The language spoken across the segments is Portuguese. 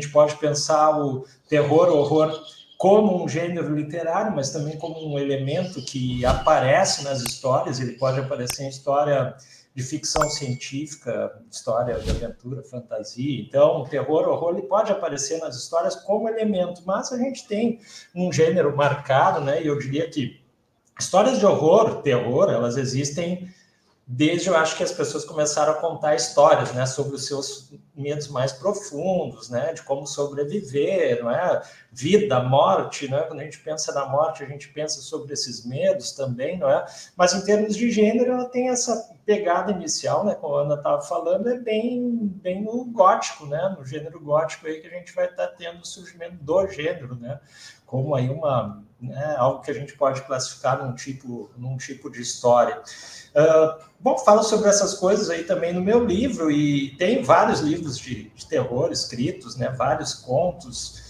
gente pode pensar o terror, o horror como um gênero literário, mas também como um elemento que aparece nas histórias. Ele pode aparecer em história de ficção científica, história de aventura, fantasia. Então, o terror, o horror, ele pode aparecer nas histórias como elemento, mas a gente tem um gênero marcado, né? E eu diria que histórias de horror, terror, elas existem desde, eu acho que as pessoas começaram a contar histórias, né, sobre os seus medos mais profundos, né, de como sobreviver, não é? Vida, morte, né? Quando a gente pensa na morte, a gente pensa sobre esses medos também, não é? Mas em termos de gênero, ela tem essa pegada inicial, né, como a Ana estava falando, é bem no gótico, né, no gênero gótico aí que a gente vai estar tendo o surgimento do gênero, né, como aí algo que a gente pode classificar num tipo de história. Bom, falo sobre essas coisas aí também no meu livro, e tem vários livros de terror escritos, né, vários contos.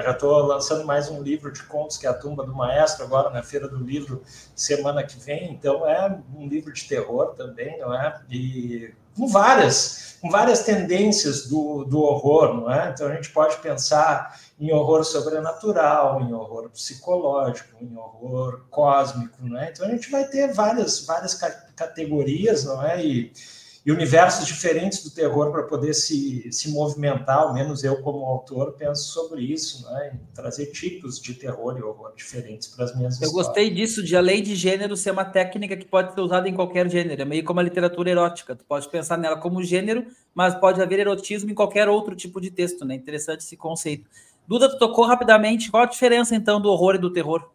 Já estou lançando mais um livro de contos, que é A Tumba do Maestro, agora na Feira do Livro, semana que vem. Então, é um livro de terror também, não é? E com várias tendências do horror, não é? Então, a gente pode pensar em horror sobrenatural, em horror psicológico, em horror cósmico, não é? Então, a gente vai ter várias categorias, não é? E universos diferentes do terror para poder se movimentar, ao menos eu, como autor, penso sobre isso, né? Em trazer tipos de terror e horror diferentes para as minhas histórias. Eu gostei disso, de a lei de gênero ser uma técnica que pode ser usada em qualquer gênero, é meio como a literatura erótica, tu pode pensar nela como gênero, mas pode haver erotismo em qualquer outro tipo de texto, né? Interessante esse conceito. Duda, tu tocou rapidamente, qual a diferença, então, do horror e do terror?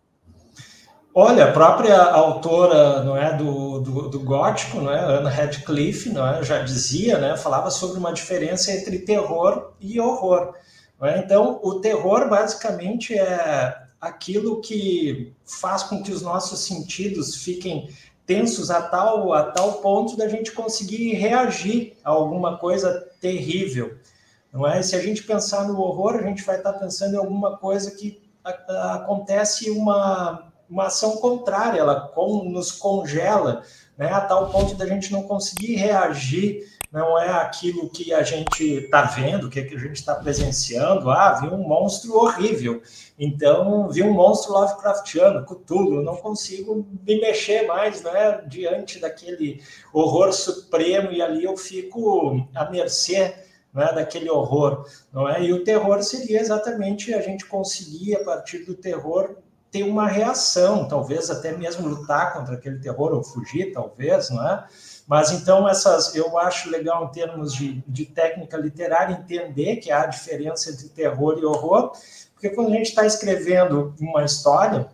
Olha, a própria autora, não é, do gótico, não é, Anna Radcliffe, não é, já dizia, né, falava sobre uma diferença entre terror e horror. Não é? Então, o terror basicamente é aquilo que faz com que os nossos sentidos fiquem tensos a tal ponto da gente conseguir reagir a alguma coisa terrível. Não é? Se a gente pensar no horror, a gente vai estar pensando em alguma coisa que acontece uma ação contrária, ela nos congela, né, a tal ponto da gente não conseguir reagir, não é aquilo que a gente está vendo, que a gente está presenciando. Vi um monstro horrível, então vi um monstro Lovecraftiano, Cthulhu, não consigo me mexer mais, né, diante daquele horror supremo, e ali eu fico à mercê, né, daquele horror, não é? E o terror seria exatamente a gente conseguir, a partir do terror, ter uma reação, talvez até mesmo lutar contra aquele terror ou fugir, talvez, não é? Mas então eu acho legal em termos de técnica literária entender que há diferença entre terror e horror, porque quando a gente está escrevendo uma história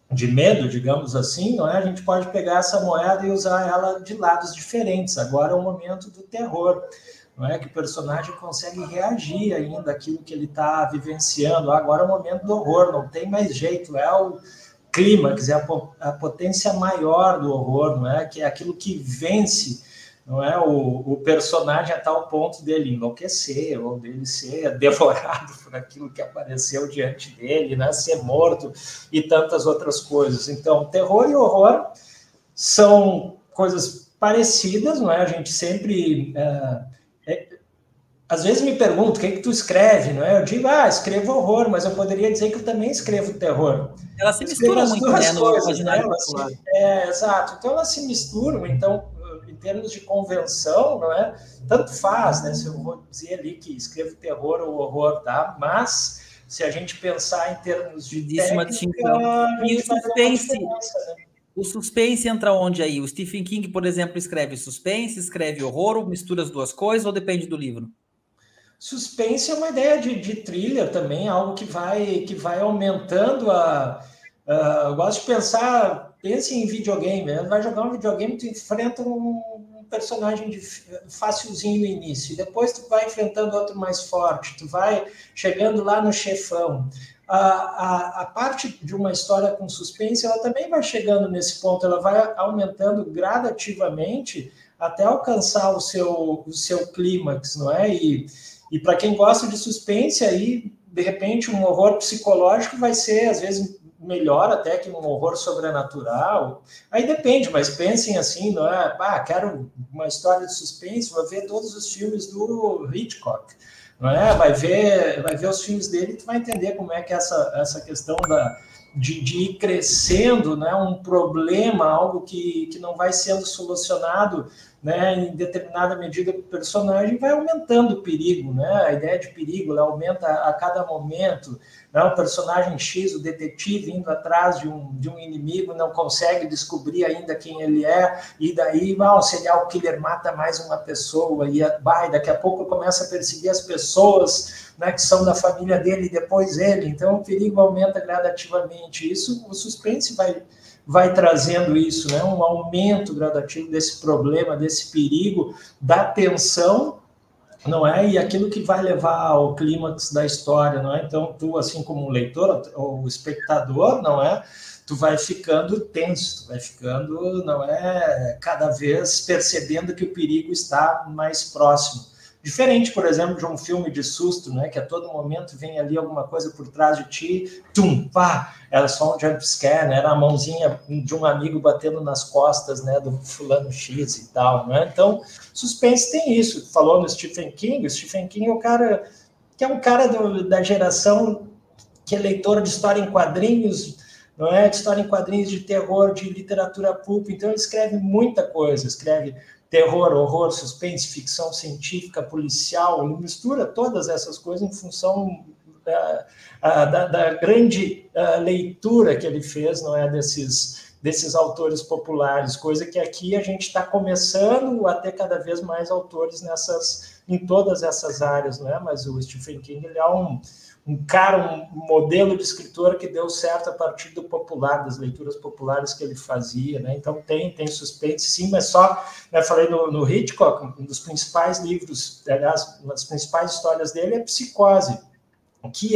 de medo, digamos assim, não é? A gente pode pegar essa moeda e usar ela de lados diferentes. Agora é o momento do terror, não é? Que o personagem consegue reagir ainda àquilo que ele está vivenciando. Agora é o momento do horror, não tem mais jeito, é o clímax, é a potência maior do horror, não é? Que é aquilo que vence, não é, o personagem a tal ponto dele enlouquecer, ou dele ser devorado por aquilo que apareceu diante dele, né? Ser morto e tantas outras coisas. Então, terror e horror são coisas parecidas, não é? A gente sempre... às vezes me pergunto, o que tu escreve, não é? Eu digo, escrevo horror, mas eu poderia dizer que eu também escrevo terror. Elas se misturam muito, né, no imaginário popular. Exato. Então, elas se misturam. Então, em termos de convenção, não é? Tanto faz, né? Se eu vou dizer ali que escrevo terror ou horror, tá? Mas, se a gente pensar em termos de técnica, e o suspense, né? O suspense entra onde aí? O Stephen King, por exemplo, escreve suspense, escreve horror, ou mistura as duas coisas, ou depende do livro? Suspense é uma ideia de thriller também, algo que vai aumentando eu gosto de pensar, pense em videogame, né? Vai jogar um videogame, tu enfrenta um personagem facilzinho no início, e depois tu vai enfrentando outro mais forte, tu vai chegando lá no chefão. A parte de uma história com suspense, ela também vai chegando nesse ponto, ela vai aumentando gradativamente até alcançar o seu clímax, não é? E para quem gosta de suspense, aí, de repente, um horror psicológico vai ser, às vezes, melhor até que um horror sobrenatural. Aí depende, mas pensem assim, não é? Quero uma história de suspense, vou ver todos os filmes do Hitchcock. não é? Vai ver os filmes dele e tu vai entender como é que essa questão de ir crescendo, né, um problema, algo que não vai sendo solucionado, né, em determinada medida para o personagem, vai aumentando o perigo, né? A ideia de perigo ela aumenta a cada momento, né? O personagem X, o detetive, indo atrás de um inimigo, não consegue descobrir ainda quem ele é, e daí o serial killer mata mais uma pessoa, e daqui a pouco começa a perseguir as pessoas, né, que são da família dele, e depois ele, então o perigo aumenta gradativamente. Isso, o suspense vai trazendo isso, né? Um aumento gradativo desse problema, desse perigo, da tensão, não é? E aquilo que vai levar ao clímax da história, não é? Então, tu, assim como um leitor ou espectador, não é? Tu vai ficando tenso, tu vai ficando, não é? Cada vez percebendo que o perigo está mais próximo. Diferente, por exemplo, de um filme de susto, né? Que a todo momento vem ali alguma coisa por trás de ti, tum, pá, era só um jump scare, né? Era a mãozinha de um amigo batendo nas costas, né? Do fulano X e tal, né? Então, suspense tem isso. Tu falou no Stephen King, o Stephen King é o cara que é um cara da geração que é leitor de história em quadrinhos, não é? De história em quadrinhos, de terror, de literatura pulp. Então, ele escreve muita coisa, escreve terror, horror, suspense, ficção científica, policial, ele mistura todas essas coisas em função da grande leitura que ele fez, não é, desses autores populares, coisa que aqui a gente está começando a ter cada vez mais autores em todas essas áreas, né? Mas o Stephen King ele é um modelo de escritor que deu certo a partir do popular, das leituras populares que ele fazia, né? Então tem suspense, sim, mas só, né, falei no Hitchcock, um dos principais livros, aliás, uma das principais histórias dele é Psicose, que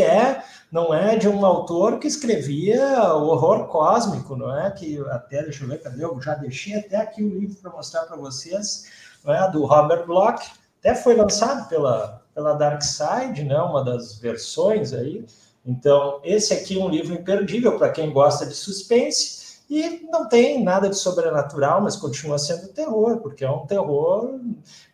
não é de um autor que escrevia o horror cósmico, não é? Que até, deixa eu ver, cadê? Eu já deixei até aqui o livro para mostrar para vocês, não é? Do Robert Bloch, até foi lançado pela Dark Side, né? Uma das versões aí. Então, esse aqui é um livro imperdível para quem gosta de suspense e não tem nada de sobrenatural, mas continua sendo terror, porque é um terror,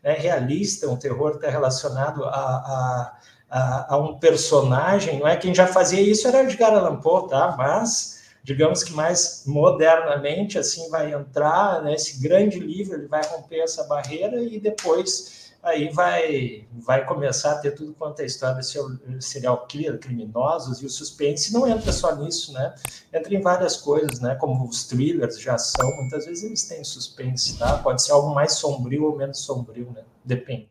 né, realista, um terror que está relacionado a um personagem, não é? Quem já fazia isso era Edgar Allan Poe, tá? Mas, digamos que mais modernamente, assim, vai entrar nesse grande livro, ele vai romper essa barreira e depois aí vai começar a ter tudo quanto é história de serial killer, criminosos, e o suspense não entra só nisso, né? Entra em várias coisas, né? Como os thrillers de ação, muitas vezes eles têm suspense, tá? Pode ser algo mais sombrio ou menos sombrio, né? Depende.